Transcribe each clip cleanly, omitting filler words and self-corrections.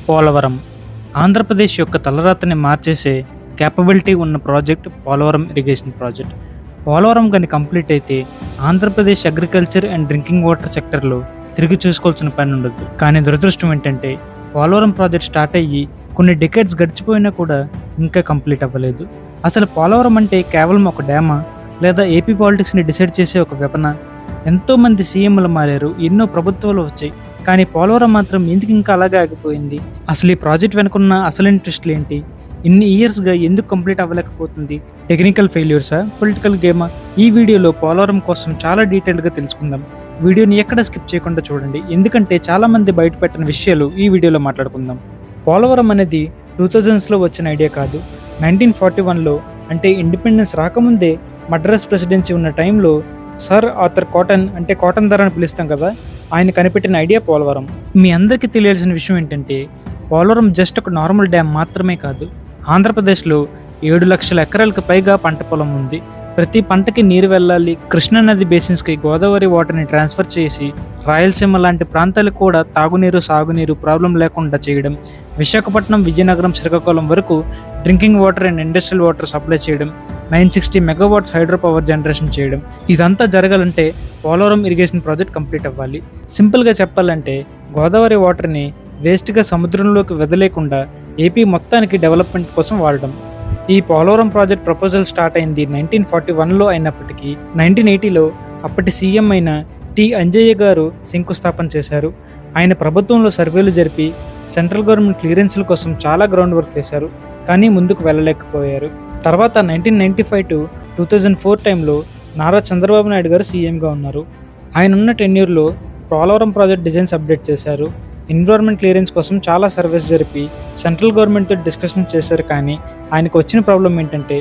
పోలవరం ఆంధ్రప్రదేశ్ యొక్క తలరాతని మార్చేసే క్యాపబిలిటీ ఉన్న project Polavaram irrigation project. Polavaram కానీ కంప్లీట్ అయితే Andhra Pradesh agriculture and drinking water సెక్టర్లో తిరిగి చూసుకోవాల్సిన పని ఉండదు. కానీ దురదృష్టం ఏంటంటే పోలవరం ప్రాజెక్ట్ స్టార్ట్ అయ్యి కొన్ని డెకేడ్స్ గడిచిపోయినా కూడా ఇంకా కంప్లీట్ అవ్వలేదు. అసలు పోలవరం అంటే కేవలం ఒక డ్యామా, లేదా ఏపీ పాలిటిక్స్ని డిసైడ్ చేసే ఒక వెపన? ఎంతోమంది సీఎంలు మారారు, ఎన్నో ప్రభుత్వాలు వచ్చాయి, కానీ పోలవరం మాత్రం ఎందుకు ఇంకా అలాగే ఆగిపోయింది? అసలు ఈ ప్రాజెక్ట్ వెనుకున్న అసలు ఇంట్రెస్ట్లు ఏంటి? ఇన్ని ఇయర్స్గా ఎందుకు కంప్లీట్ అవ్వలేకపోతుంది? టెక్నికల్ ఫెయిల్యూర్సా, పొలిటికల్ గేమా? ఈ వీడియోలో పోలవరం కోసం చాలా డీటెయిల్గా తెలుసుకుందాం. వీడియోని ఎక్కడ స్కిప్ చేయకుండా చూడండి, ఎందుకంటే చాలామంది బయటపెట్టిన విషయాలు ఈ వీడియోలో మాట్లాడుకుందాం. పోలవరం అనేది 2000స్లో వచ్చిన ఐడియా కాదు. 1941లో అంటే ఇండిపెండెన్స్ రాకముందే మద్రాస్ ప్రెసిడెన్సీ ఉన్న టైంలో సర్ ఆర్థర్ కాటన్, అంటే కాటన్ ధర అని పిలుస్తాం కదా, ఆయన కనిపెట్టిన ఐడియా పోలవరం. మీ అందరికీ తెలియాల్సిన విషయం ఏంటంటే పోలవరం జస్ట్ ఒక నార్మల్ డ్యామ్ మాత్రమే కాదు. ఆంధ్రప్రదేశ్లో 7 లక్షల ఎకరాలకు పైగా పంట పొలం ఉంది. ప్రతి పంటకి నీరు వెళ్ళాలి. కృష్ణానది బేసిన్స్కి గోదావరి వాటర్ని ట్రాన్స్ఫర్ చేసి రాయలసీమ లాంటి ప్రాంతాలకు కూడా తాగునీరు, సాగునీరు ప్రాబ్లం లేకుండా చేయడం, విశాఖపట్నం, విజయనగరం, శ్రీకాకుళం వరకు drinking water and industrial water supply చేయడం, 960 మెగావాట్స్ హైడ్రో పవర్ జనరేషన్ చేయడం. ఇదంతా జరగాలంటే పోలవరం ఇరిగేషన్ ప్రాజెక్ట్ కంప్లీట్ అవ్వాలి. సింపుల్గా చెప్పాలంటే గోదావరి వాటర్ని వేస్ట్గా సముద్రంలోకి వదిలేకుండా ఏపీ మొత్తానికి డెవలప్మెంట్ కోసం వాడడం. ఈ పోలవరం ప్రాజెక్ట్ ప్రపోజల్ స్టార్ట్ అయింది 1941లో అయినప్పటికీ 1980లో అప్పటి సీఎం అయిన టి అంజయ్య గారు శంకుస్థాపన చేశారు. ఆయన ప్రభుత్వంలో సర్వేలు జరిపి సెంట్రల్ గవర్నమెంట్ క్లియరెన్స్ల కోసం చాలా గ్రౌండ్ వర్క్ చేశారు, కానీ ముందుకు వెళ్ళలేకపోయారు. తర్వాత 1995 to 2004 టైంలో నారా చంద్రబాబు నాయుడు గారు సీఎంగా ఉన్నారు. ఆయన ఉన్న టెన్యూర్లో పోలవరం ప్రాజెక్ట్ డిజైన్స్ అప్డేట్ చేశారు. ఎన్విరాన్మెంట్ క్లియరెన్స్ కోసం చాలా సర్వేస్ జరిపి సెంట్రల్ గవర్నమెంట్తో డిస్కషన్ చేశారు, కానీ ఆయనకు వచ్చిన ప్రాబ్లం ఏంటంటే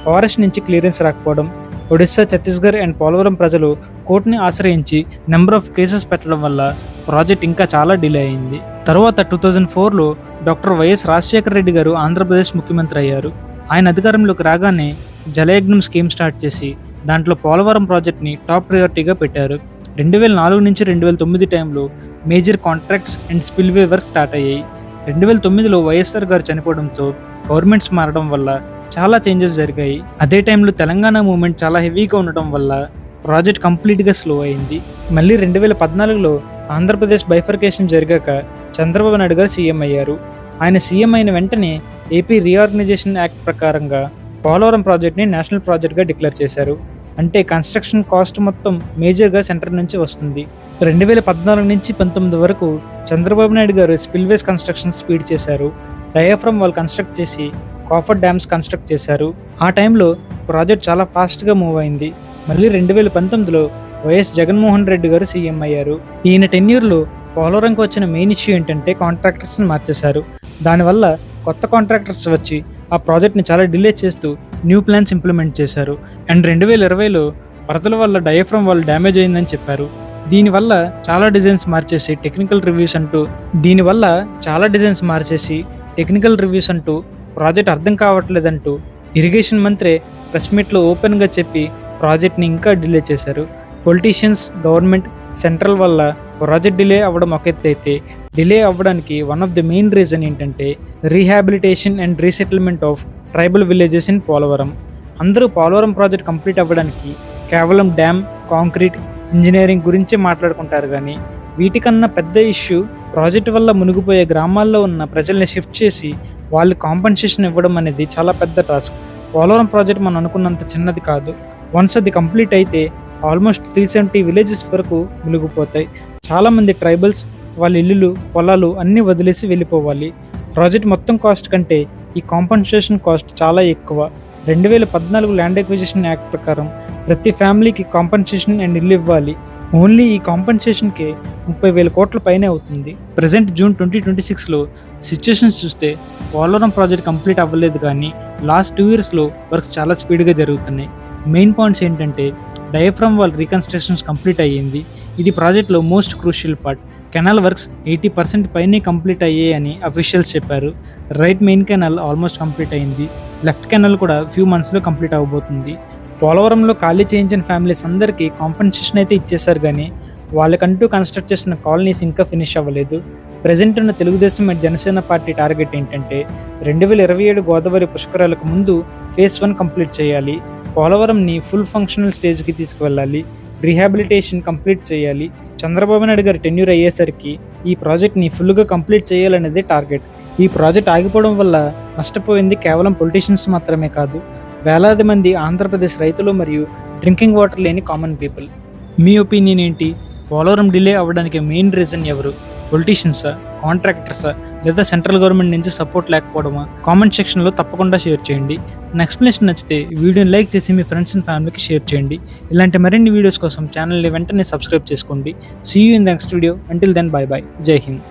ఫారెస్ట్ నుంచి క్లియరెన్స్ రాకపోవడం. ఒడిస్సా, ఛత్తీస్గఢ్ అండ్ పోలవరం ప్రజలు కోర్టుని ఆశ్రయించి నెంబర్ ఆఫ్ కేసెస్ పెట్టడం వల్ల ప్రాజెక్ట్ ఇంకా చాలా డిలే అయింది. తర్వాత 2004లో డాక్టర్ వైఎస్ రాజశేఖర రెడ్డి గారు ఆంధ్రప్రదేశ్ ముఖ్యమంత్రి అయ్యారు. ఆయన అధికారంలోకి రాగానే జలయజ్ఞం స్కీమ్ స్టార్ట్ చేసి దాంట్లో పోలవరం ప్రాజెక్ట్ని టాప్ ప్రయారిటీగా పెట్టారు. 2004 నుంచి 2009 టైంలో major contracts and spillway work start అయ్యాయి. 2009లో వైఎస్ఆర్ గారు చనిపోవడంతో గవర్నమెంట్స్ మారడం వల్ల చాలా చేంజెస్ జరిగాయి. అదే టైంలో తెలంగాణ మూవ్మెంట్ చాలా హెవీగా ఉండటం వల్ల ప్రాజెక్ట్ కంప్లీట్గా స్లో అయింది. మళ్ళీ 2014లో ఆంధ్రప్రదేశ్ బైఫర్కేషన్ జరిగాక చంద్రబాబు నాయుడు గారు సీఎం అయ్యారు. ఆయన సీఎం అయిన వెంటనే ఏపీ రీఆర్గనైజేషన్ యాక్ట్ ప్రకారంగా పోలవరం ప్రాజెక్ట్ని నేషనల్ ప్రాజెక్ట్గా డిక్లేర్ చేశారు. అంటే కన్స్ట్రక్షన్ కాస్ట్ మొత్తం మేజర్గా సెంటర్ నుంచి వస్తుంది. 2014 నుంచి 2019 వరకు చంద్రబాబు నాయుడు గారు స్పిల్వేస్ కన్స్ట్రక్షన్ స్పీడ్ చేశారు. డయాఫ్రమ్ వాల్ కన్స్ట్రక్ట్ చేసి కాఫర్ డ్యామ్స్ కన్స్ట్రక్ట్ చేశారు. ఆ టైంలో ప్రాజెక్ట్ చాలా ఫాస్ట్గా మూవ్ అయింది. మళ్ళీ 2019లో వైఎస్ జగన్మోహన్ రెడ్డి గారు సీఎం అయ్యారు. ఈయన టెన్యూర్లో పోలవరంకి వచ్చిన మెయిన్ ఇష్యూ ఏంటంటే కాంట్రాక్టర్స్ని మార్చేశారు. దానివల్ల కొత్త కాంట్రాక్టర్స్ వచ్చి ఆ ప్రాజెక్ట్ని చాలా డిలే చేస్తూ న్యూ ప్లాన్స్ ఇంప్లిమెంట్ చేశారు. అండ్ 2020లో వరదల వల్ల డయాఫ్రమ్ వాల్ డ్యామేజ్ అయిందని చెప్పారు. దీనివల్ల చాలా డిజైన్స్ మార్చేసి టెక్నికల్ రివ్యూస్ అంటూ ప్రాజెక్ట్ అర్థం కావట్లేదంటూ ఇరిగేషన్ మంత్రి ప్రెస్ మీట్లో ఓపెన్గా చెప్పి ప్రాజెక్ట్ని ఇంకా డిలే చేశారు. పొలిటీషియన్స్, గవర్నమెంట్, సెంట్రల్ వల్ల ప్రాజెక్ట్ డిలే అవ్వడం ఒక ఎత్తు అయితే, డిలే అవ్వడానికి one of the main reason ఏంటంటే rehabilitation and resettlement of tribal villages in Polavaram. అందరూ పోలవరం ప్రాజెక్ట్ కంప్లీట్ అవ్వడానికి కేవలం డ్యామ్, కాంక్రీట్, ఇంజనీరింగ్ గురించే మాట్లాడుకుంటారు, కానీ వీటికన్నా పెద్ద ఇష్యూ ప్రాజెక్ట్ వల్ల మునిగిపోయే గ్రామాల్లో ఉన్న ప్రజల్ని షిఫ్ట్ చేసి వాళ్ళు కాంపన్సేషన్ ఇవ్వడం అనేది చాలా పెద్ద టాస్క్. పోలవరం ప్రాజెక్ట్ మనం అనుకున్నంత చిన్నది కాదు. వన్స్ అది కంప్లీట్ అయితే ఆల్మోస్ట్ 370 విలేజెస్ వరకు మునిగిపోతాయి. చాలామంది ట్రైబల్స్ వాళ్ళ ఇల్లులు, పొలాలు అన్నీ వదిలేసి వెళ్ళిపోవాలి. ప్రాజెక్ట్ మొత్తం కాస్ట్ కంటే ఈ కాంపన్సేషన్ కాస్ట్ చాలా ఎక్కువ. 2014 ల్యాండ్ ఎక్విజిషన్ యాక్ట్ ప్రకారం ప్రతి ఫ్యామిలీకి కాంపన్సేషన్ అండ్ ఇల్లు ఇవ్వాలి. ఓన్లీ ఈ కాంపన్సేషన్కే 30,000 కోట్ల పైనే అవుతుంది. ప్రజెంట్ జూన్ 2026లో సిచ్యుయేషన్స్ చూస్తే పోలవరం ప్రాజెక్ట్ కంప్లీట్ అవ్వలేదు, కానీ లాస్ట్ 2 ఇయర్స్లో వర్క్స్ చాలా స్పీడ్గా జరుగుతున్నాయి. మెయిన్ పాయింట్స్ ఏంటంటే డయాఫ్రమ్ వాల్ రీకన్స్ట్రక్షన్స్ కంప్లీట్ అయ్యింది. ఇది ప్రాజెక్ట్లో most crucial part. Canal works 80% పైనే కంప్లీట్ అయ్యాయని అఫీషియల్స్ చెప్పారు. Right main canal almost complete అయింది. లెఫ్ట్ కెనాల్ కూడా ఫ్యూ మంత్స్లో కంప్లీట్ అవ్వబోతుంది. పోలవరంలో ఖాళీ చేయించిన ఫ్యామిలీస్ అందరికీ కాంపన్సేషన్ అయితే ఇచ్చేశారు, కానీ వాళ్ళకంటూ కన్స్ట్రక్ట్ చేసిన కాలనీస్ ఇంకా ఫినిష్ అవ్వలేదు. ప్రజెంట్ ఉన్న Telugu Desam and Janasena party target ఏంటంటే 2027 గోదావరి పుష్కరాలకు ముందు ఫేజ్ 1 కంప్లీట్ చేయాలి, పోలవరంని ఫుల్ ఫంక్షనల్ స్టేజ్కి తీసుకువెళ్ళాలి, రీహాబిలిటేషన్ కంప్లీట్ చేయాలి, చంద్రబాబు నాయుడు గారి టెన్యూర్ అయ్యేసరికి ఈ ప్రాజెక్ట్ని ఫుల్గా కంప్లీట్ చేయాలనేదే టార్గెట్. ఈ ప్రాజెక్ట్ ఆగిపోవడం వల్ల నష్టపోయింది కేవలం పొలిటీషియన్స్ మాత్రమే కాదు, వేలాది మంది ఆంధ్రప్రదేశ్ రైతులు మరియు డ్రింకింగ్ వాటర్ లేని కామన్ పీపుల్. మీ ఒపీనియన్ ఏంటి? పోలవరం డిలే అవ్వడానికి మెయిన్ రీజన్ ఎవరు? పొలిటీషియన్సా, కాంట్రాక్టర్సా, లేదా సెంట్రల్ గవర్నమెంట్ నుంచి సపోర్ట్ లేకపోవడమా? కామెంట్ సెక్షన్లో తప్పకుండా షేర్ చేయండి. నా ఎక్స్ప్లెనేషన్ నచ్చితే వీడియోని లైక్ చేసి మీ ఫ్రెండ్స్ అండ్ ఫ్యామిలీకి షేర్ చేయండి. ఇలాంటి మరిన్ని వీడియోస్ కోసం ఛానల్ని వెంటనే సబ్స్క్రైబ్ చేసుకోండి. See you in the next video. Until then, bye bye. Jai Hind.